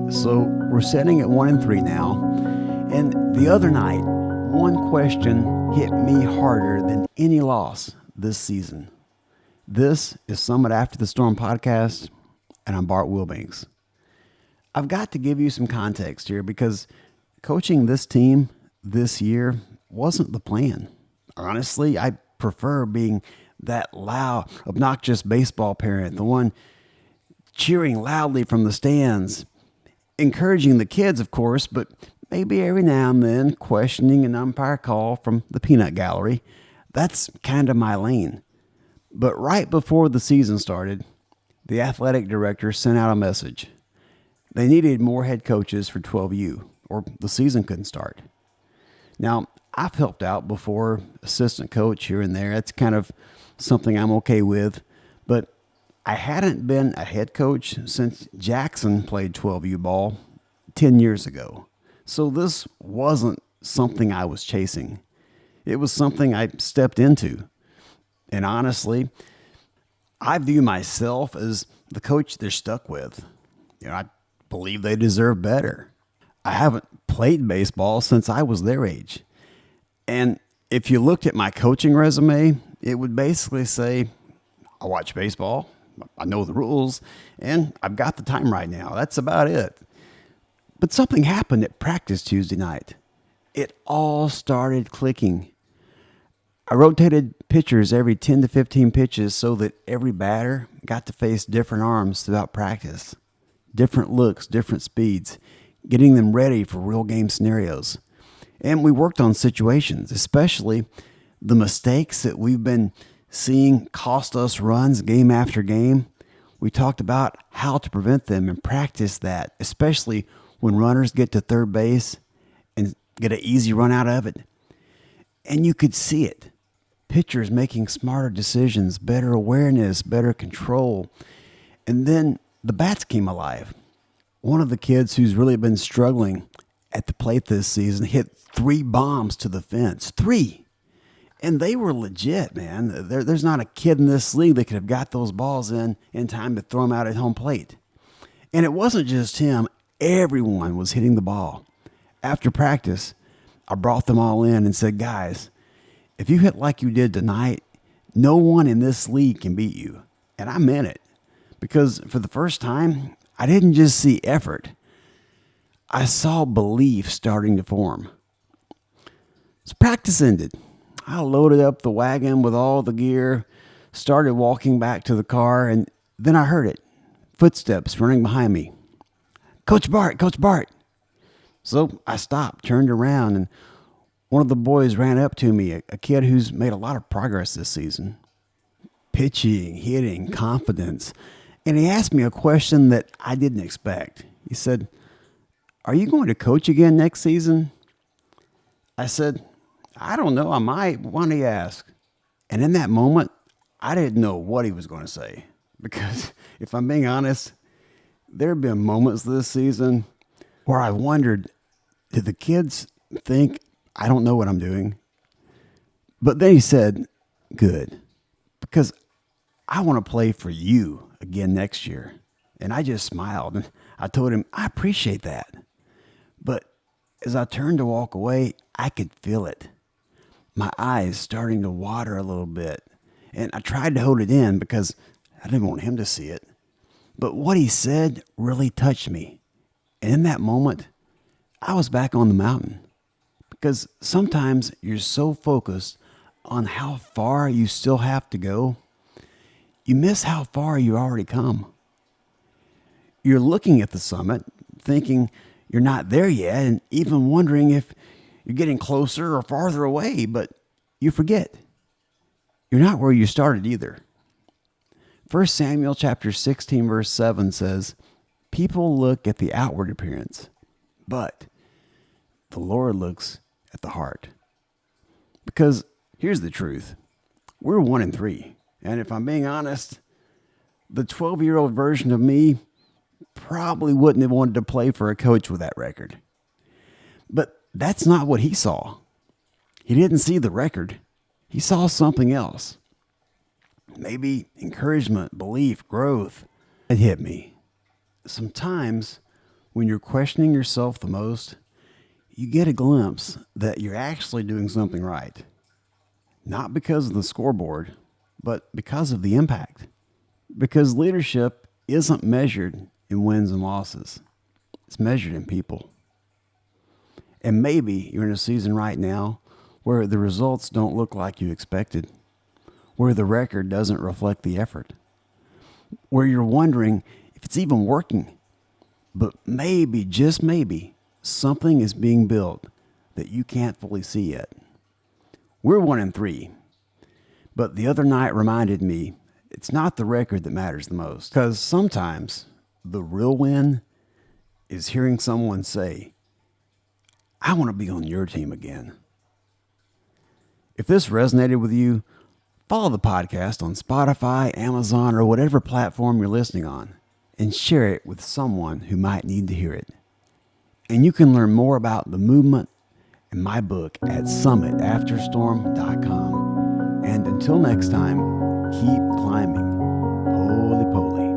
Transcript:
So we're sitting at 1-3 now. And the other night, one question hit me harder than any loss this season. This is Summit After the Storm podcast, and I'm Bart Wilbanks. I've got to give you some context here because coaching this team this year wasn't the plan. Honestly, I prefer being that loud, obnoxious baseball parent, the one cheering loudly from the stands, encouraging the kids, of course, but maybe every now and then questioning an umpire call from the peanut gallery. That's kind of my lane. But right before the season started, the athletic director sent out a message. They needed more head coaches for 12U, or the season couldn't start. Now, I've helped out before, assistant coach here and there. That's kind of something I'm okay with. But I hadn't been a head coach since Jackson played 12U ball 10 years ago. So this wasn't something I was chasing. It was something I stepped into. And honestly, I view myself as the coach they're stuck with. I believe they deserve better. I haven't played baseball since I was their age. And if you looked at my coaching resume, it would basically say, I watch baseball, I know the rules, and I've got the time right now. That's about it. But something happened at practice Tuesday night. It all started clicking. I rotated pitchers every 10 to 15 pitches so that every batter got to face different arms throughout practice. Different looks, different speeds, getting them ready for real game scenarios. And we worked on situations, especially the mistakes that we've been seeing cost us runs game after game. We talked about how to prevent them and practice that, especially when runners get to third base and get an easy run out of it. And you could see it. Pitchers making smarter decisions, better awareness, better control. And then the bats came alive. One of the kids who's really been struggling at the plate this season hit 3 bombs to the fence. 3. And they were legit, man. There's not a kid in this league that could have got those balls in time to throw them out at home plate. And it wasn't just him. Everyone was hitting the ball. After practice, I brought them all in and said, guys, if you hit like you did tonight, no one in this league can beat you. And I meant it. Because for the first time, I didn't just see effort. I saw belief starting to form. So practice ended. I loaded up the wagon with all the gear, started walking back to the car, and then I heard it. Footsteps running behind me. Coach Bart, Coach Bart. So I stopped, turned around, and one of the boys ran up to me, a kid who's made a lot of progress this season. Pitching, hitting, confidence. And he asked me a question that I didn't expect. He said, are you going to coach again next season? I said, I don't know, I might. Why don't you ask? And in that moment, I didn't know what he was going to say. Because if I'm being honest, there have been moments this season where I wondered, did the kids think I don't know what I'm doing? But then he said, good, because I want to play for you again next year. And I just smiled and I told him, I appreciate that. But as I turned to walk away, I could feel it. My eyes starting to water a little bit. And I tried to hold it in because I didn't want him to see it. But what he said really touched me. And in that moment, I was back on the mountain. Because sometimes you're so focused on how far you still have to go, you miss how far you already come. You're looking at the summit, thinking you're not there yet, and even wondering if you're getting closer or farther away, but you forget. You're not where you started either. 1 Samuel chapter 16, verse 7 says, people look at the outward appearance, but the Lord looks at the heart. Because here's the truth. We're 1-3. And if I'm being honest, the 12-year-old version of me probably wouldn't have wanted to play for a coach with that record. But that's not what he saw. He didn't see the record. He saw something else. Maybe encouragement, belief, growth. It hit me. Sometimes When you're questioning yourself the most, you get a glimpse that you're actually doing something right. Not because of the scoreboard, but because of the impact. Because leadership isn't measured in wins and losses. It's measured in people. And maybe you're in a season right now where the results don't look like you expected, where the record doesn't reflect the effort, where you're wondering if it's even working. But maybe, just maybe, something is being built that you can't fully see yet. We're 1-3, but the other night reminded me it's not the record that matters the most. Because sometimes the real win is hearing someone say, I want to be on your team again. If this resonated with you, follow the podcast on Spotify, Amazon, or whatever platform you're listening on, and share it with someone who might need to hear it. And you can learn more about the movement and my book at summitafterstorm.com. And until next time, keep climbing. Holy poly.